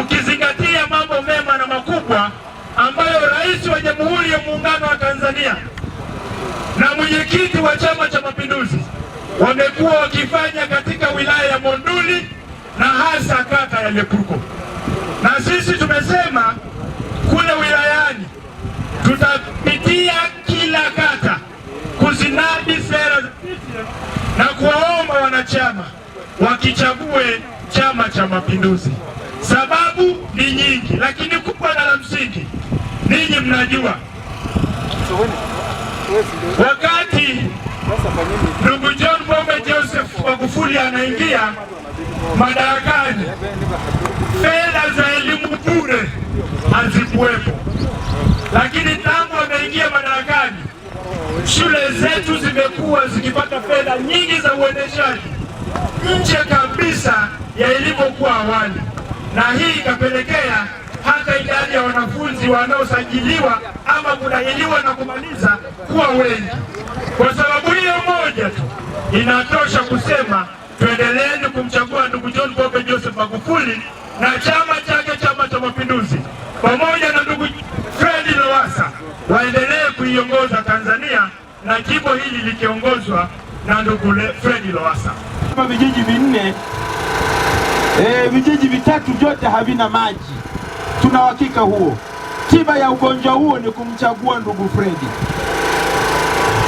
ukizingatia mambo mema na makubwa ambayo Rais wa Jamhuri ya Muungano wa Tanzania na mwenyekiti wa Chama cha Mapinduzi wamekuwa wakifanya katika wilaya ya Monduli na hasa kata ya Lepruko. Na sisi tumesema kule wilayani tutapitia kila kata kuzinadi sera na kuwaomba wanachama wakichague Chama cha Mapinduzi. Sababu ni nyingi, lakini kubwa na la msingi ninyi mnajua, wakati ndugu John Pombe Joseph Magufuli anaingia madarakani, fedha za elimu bure hazikuwepo, lakini tangu ameingia madarakani shule zetu zimekuwa zikipata fedha nyingi za uendeshaji nje kabisa ya ilivyokuwa awali, na hii ikapelekea hata idadi ya wanafunzi wanaosajiliwa ama kudahiliwa na kumaliza kuwa wengi. Kwa sababu hiyo moja tu inatosha kusema tuendeleeni kumchagua ndugu John Pombe Joseph Magufuli na chama chake, Chama cha Mapinduzi, pamoja na ndugu Fred Lowassa waendelee kuiongoza Tanzania na jimbo hili likiongozwa na ndugu Fred Lowassa. Kama vijiji vinne, vijiji vitatu vyote havina maji. Tuna uhakika huo. Tiba ya ugonjwa huo ni kumchagua ndugu Fredi.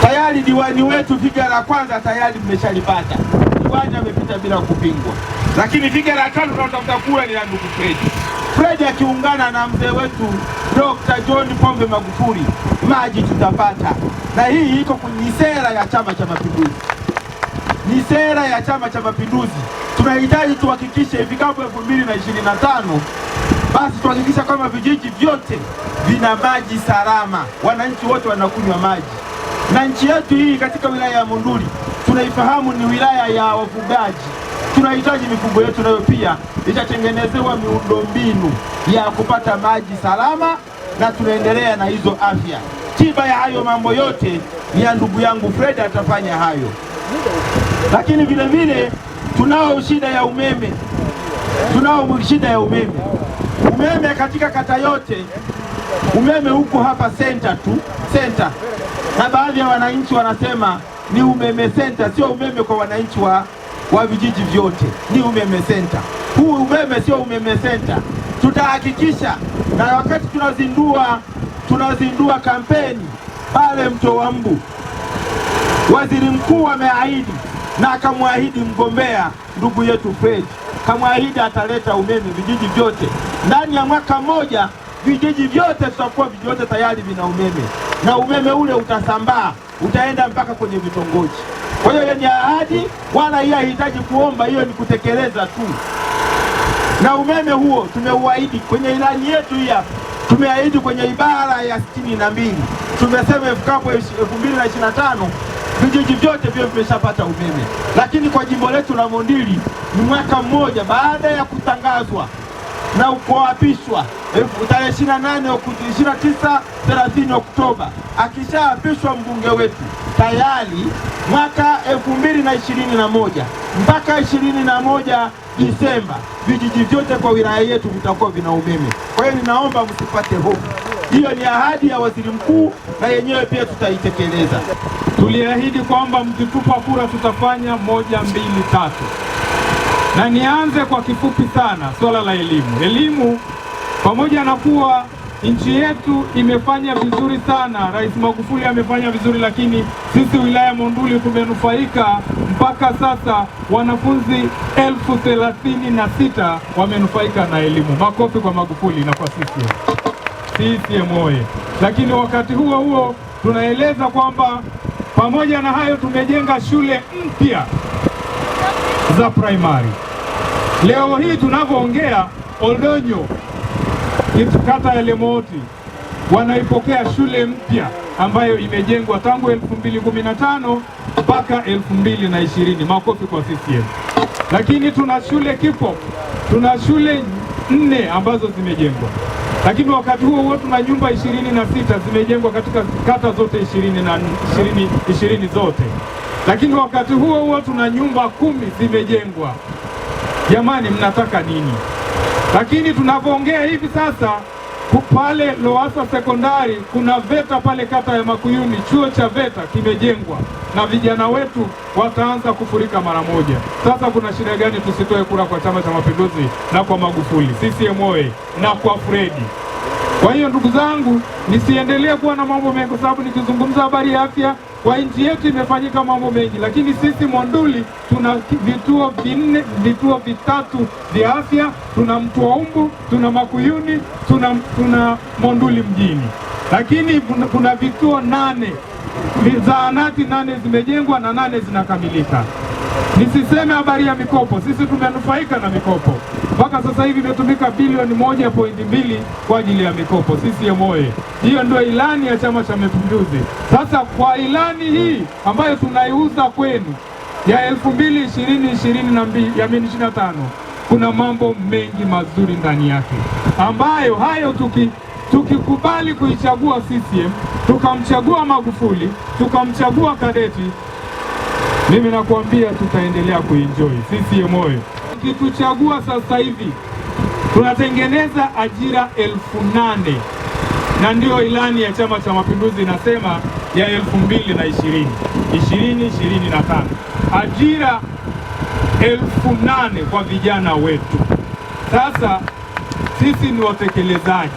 Tayari diwani wetu figa la kwanza tayari mmeshalipata. Diwani amepita bila kupingwa. Lakini figa la tano tunatafuta kura ni la ndugu Fredi. Fredi akiungana na mzee wetu Dr. John Pombe Magufuli, maji tutapata. Na hii iko kwenye sera ya Chama cha Mapinduzi. Ni sera ya Chama cha Mapinduzi. Tunahitaji tuhakikishe ifikapo 2025 basi tuhakikisha kama vijiji vyote vina maji salama, wananchi wote wanakunywa maji. Na nchi yetu hii katika wilaya ya Monduli tunaifahamu ni wilaya ya wafugaji. Tunahitaji mifugo yetu nayo pia itatengenezewa miundombinu ya kupata maji salama, na tunaendelea na hizo afya. Tiba ya hayo mambo yote ya ndugu yangu Fred atafanya hayo. Lakini vile vile tunao shida ya umeme. Umeme katika kata yote, umeme huko hapa center tu, center. Na baadhi ya wananchi wanasema ni umeme center, sio umeme kwa wananchi wa vijiji vyote, ni umeme center. Huu umeme sio umeme center. Tutahakikisha, na wakati tunazindua kampeni pale Mto Mbu, waziri mkuu ameahidi na akamwahidi mgombea ndugu yetu Fred, kamwahidi ataleta umeme vijiji vyote. Ndani ya mwaka mmoja vijiji vyote tutakuwa vyote tayari vina umeme, na umeme ule utasambaa, utaenda mpaka kwenye vitongoji. Kwa hiyo ni ahadi, wala hii haihitaji kuomba, hiyo ni kutekeleza tu. Na umeme huo tumeuahidi kwenye ilani yetu hii hapa. Tumeahidi kwenye ibara ya 62. Tumesema ifikapo 2025 vijiji vyote vyo vimeshapata umeme. Lakini kwa jimbo letu la Monduli ni mwaka mmoja baada ya kutangazwa na kuapishwa tarehe 29-30 Oktoba, akishaapishwa mbunge wetu tayari mwaka 2021 mpaka 21 Disemba vijiji vyote kwa wilaya yetu vitakuwa vina umeme. Kwa hiyo ninaomba msipate hofu. Hiyo ni ahadi ya waziri mkuu na yenyewe pia tutaitekeleza. Tuliahidi kwamba mkitupa kura tutafanya 1, 2, 3. Na nianze kwa kifupi sana swala la elimu. Elimu, pamoja na kuwa nchi yetu imefanya vizuri sana, Rais Magufuli amefanya vizuri, lakini sisi wilaya Monduli tumenufaika mpaka sasa wanafunzi 36,000 wamenufaika na elimu. Makofi kwa Magufuli na kwa CCM oye. Lakini wakati huo huo tunaeleza kwamba pamoja na hayo tumejenga shule mpya za primary. Leo hii tunavyoongea, Oldonyo kata ya Lemoti wanaipokea shule mpya ambayo imejengwa tangu 2015 mpaka 2020. Makofi kwa CCM. Lakini tuna shule Kipo, tuna shule 4 ambazo zimejengwa. Lakini wakati huo tuna nyumba 26 zimejengwa katika kata zote 20 zote. Lakini wakati huo tuna nyumba 10 zimejengwa. Jamani, mnataka nini? Lakini tunapoongea hivi sasa, pale Lowassa Sekondari kuna VETA pale kata ya Makuyuni, chuo cha VETA kimejengwa na vijana wetu wataanza kufurika mara moja. Sasa kuna shida gani tusitoe kura kwa Chama cha Mapinduzi na kwa Magufuli, CCM oyee, na kwa Fredi? Kwa hiyo ndugu zangu, nisiendelee kuwa na mambo mengi, kwa sababu nikizungumza habari ya afya kwa nchi yetu imefanyika mambo mengi, lakini sisi Monduli tuna vituo vitatu vya afya. Tuna Mtwaumbu, tuna Makuyuni, tuna Monduli mjini, lakini kuna vituo 8, zahanati 8 zimejengwa na 8 zinakamilika. Nisiseme habari ya mikopo, sisi tumenufaika na mikopo. Mpaka sasa hivi imetumika bilioni 1.2 kwa ajili ya mikopo. CCM oyee! Hiyo ndio ilani ya Chama cha Mapinduzi. Sasa kwa ilani hii ambayo tunaiuza kwenu ya 2020-2025 kuna mambo mengi mazuri ndani yake, ambayo hayo tukikubali kuichagua CCM, tukamchagua Magufuli, tukamchagua Kadeti, mimi nakwambia tutaendelea kuenjoy. CCM oyee! Ukituchagua sasa hivi tunatengeneza ajira 8,000 na ndio ilani ya Chama cha Mapinduzi inasema ya 2020-2025, ajira 8,000 kwa vijana wetu. Sasa sisi ni watekelezaji.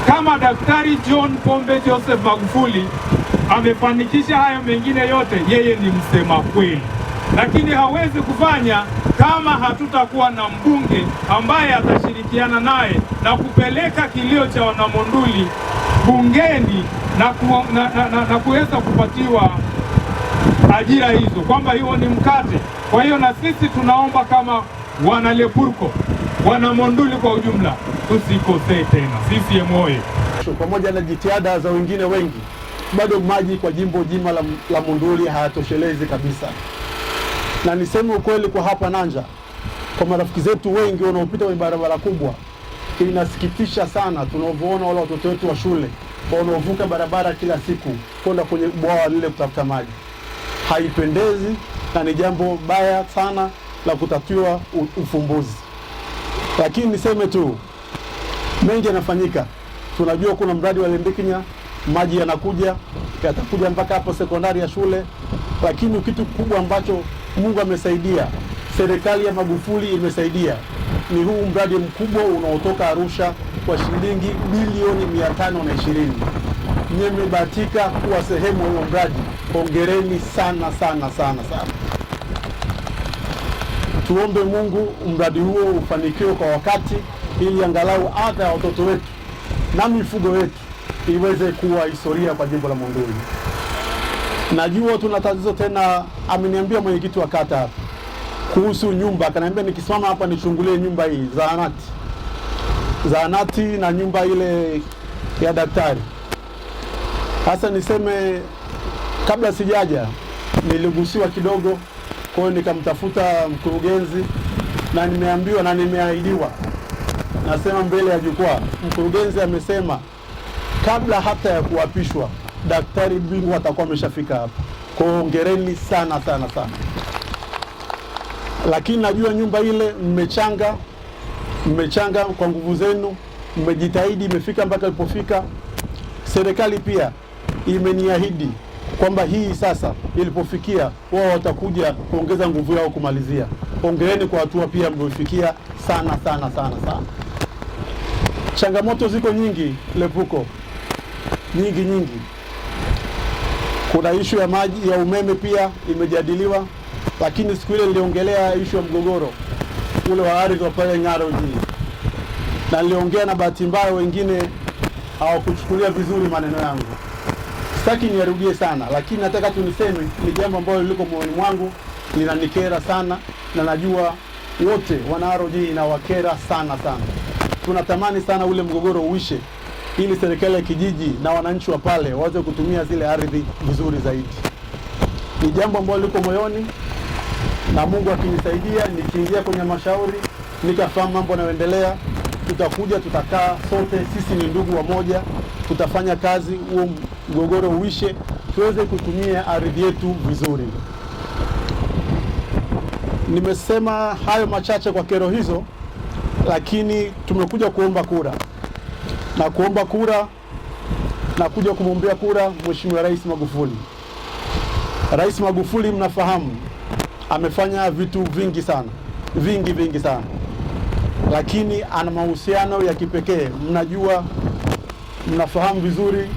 Kama Daktari John Pombe Joseph Magufuli amefanikisha hayo mengine yote, yeye ni msema kweli, lakini hawezi kufanya kama hatutakuwa na mbunge ambaye atashirikiana naye na kupeleka kilio cha wanamonduli bungeni na kuweza kupatiwa ajira hizo, kwamba hiyo ni mkate. Kwa hiyo na sisi tunaomba kama wana Lepurko, wana Monduli kwa ujumla, tusikosee tena. CCM oyee! Pamoja na jitihada za wengine wengi, bado maji kwa jimbo jima la Monduli hayatoshelezi kabisa. Na niseme ukweli, kwa hapa Nanja, kwa marafiki zetu wengi wanaopita kwenye barabara kubwa, inasikitisha sana tunavyoona wale watoto wetu wa shule wanaovuka barabara kila siku kwenda kwenye bwawa lile kutafuta maji. Haipendezi na ni jambo baya sana la kutatiwa ufumbuzi. Lakini niseme tu, mengi yanafanyika. Tunajua kuna mradi wa Lembekinya, maji yatakuja mpaka hapo sekondari ya shule. Lakini kitu kubwa ambacho Mungu amesaidia, serikali ya Magufuli imesaidia, ni huu mradi mkubwa unaotoka Arusha kwa shilingi bilioni 520. Nyinyi mmebahatika kuwa sehemu ya mradi. Hongereni sana sana sana sana. Tuombe Mungu mradi huo ufanikiwe kwa wakati, ili angalau adha ya watoto wetu na mifugo wetu iweze kuwa historia kwa jimbo la Monduli. Najua tuna tatizo tena. Ameniambia mwenyekiti wa kata hapa kuhusu nyumba, akaniambia nikisimama hapa nichungulie nyumba hii, zahanati na nyumba ile ya daktari. Sasa niseme, kabla sijaja niligusiwa kidogo, kwa hiyo nikamtafuta mkurugenzi na nimeambiwa na nimeahidiwa, nasema mbele ya jukwaa, mkurugenzi amesema kabla hata ya kuapishwa daktari bingwa atakuwa ameshafika hapa. Kwa hiyo hongereni sana sana sana. Lakini najua nyumba ile mmechanga kwa nguvu zenu, mmejitahidi, imefika mpaka ilipofika. Serikali pia imeniahidi kwamba hii sasa ilipofikia, wao watakuja kuongeza nguvu yao kumalizia. Hongereni kwa hatua pia mliofikia sana sana sana sana. Changamoto ziko nyingi Lepurko, nyingi. Kuna ishu ya maji, ya umeme pia imejadiliwa, lakini siku ile niliongelea ishu ya mgogoro ule wa ardhi wa pale Ng'aro G. Na niliongea na bahati mbaya wengine hawakuchukulia vizuri maneno yangu. Sitaki nirudie sana, lakini nataka tu niseme ni jambo ambalo liko moyoni mwangu, linanikera sana, na najua wote wana Ng'aro G inawakera sana sana. Tunatamani sana ule mgogoro uishe, ili serikali ya kijiji na wananchi wa pale waweze kutumia zile ardhi vizuri zaidi. Ni jambo ambalo liko moyoni, na Mungu akinisaidia nikiingia kwenye mashauri nikafahamu mambo yanayoendelea, tutakaa sote, sisi ni ndugu wamoja, tutafanya kazi huo mgogoro uishe, tuweze kutumia ardhi yetu vizuri. Nimesema hayo machache kwa kero hizo, lakini tumekuja kuomba kura na kuja kumwombea kura Mheshimiwa Rais Magufuli. Rais Magufuli, mnafahamu amefanya vitu vingi sana, vingi sana, lakini ana mahusiano ya kipekee. Mnafahamu vizuri,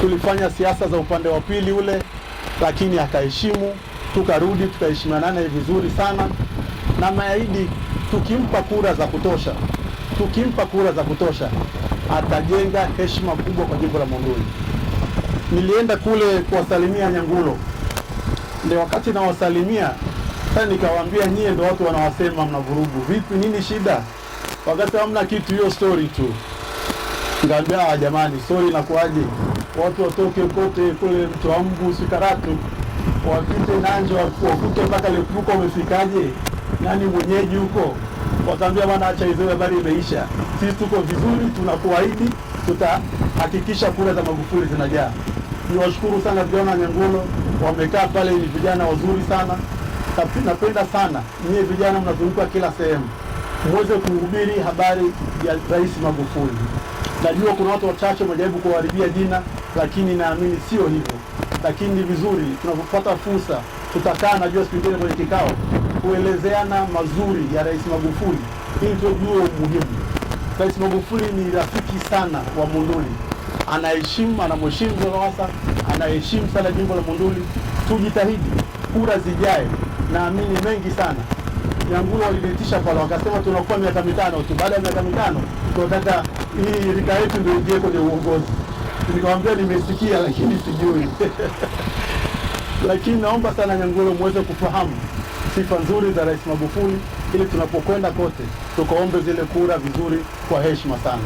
tulifanya siasa za upande wa pili ule, lakini akaheshimu, tukarudi tukaheshimiana vizuri sana, na maahidi tukimpa kura za kutosha atajenga heshima kubwa kwa jimbo la Monduli. Nilienda kule kuwasalimia Nyangulo, ndio wakati nawasalimia sasa nikawaambia, nyie ndio watu wanawasema mnavurugu, vipi, nini shida? Wakati hamna kitu, hiyo story tu. Ngambia jamani, story inakuaje? Watu watoke kote kule Mtwambu, Sikaratu, wapite Nanja, wakuke mpaka Lepuko, wamefikaje? Nani mwenyeji huko? Wakaambia bwana, acha hizo habari, imeisha. Sisi tuko vizuri, tunakuahidi tutahakikisha kura za Magufuli zinajaa. Niwashukuru sana vijana Nyangulo, wamekaa pale, ni vijana wazuri sana. Napenda sana nyie vijana mnazunguka kila sehemu muweze kuhubiri habari ya Rais Magufuli. Najua kuna watu wachache wamejaribu kuharibia jina, lakini naamini sio hivyo. Lakini ni vizuri tunapopata fursa tutakaa, najua siku nyingine kwenye kikao, kuelezeana mazuri ya Rais Magufuli ili tujue umuhimu. Rais Magufuli ni rafiki sana wa Monduli, anamheshimu Lowassa, anaheshimu sana jimbo la Monduli. Tujitahidi kura zijae, naamini mengi sana. Nyangulo waliditisha pale wakasema tunakuwa miaka 5 tu, baada ya miaka 5 tunataka hii rika yetu ndio ingie kwenye uongozi. Nikamwambia nimesikia, lakini sijui. Lakini naomba sana Nyangulo muweze kufahamu sifa nzuri za Rais Magufuli, ili tunapokwenda kote tukaombe zile kura vizuri kwa heshima sana.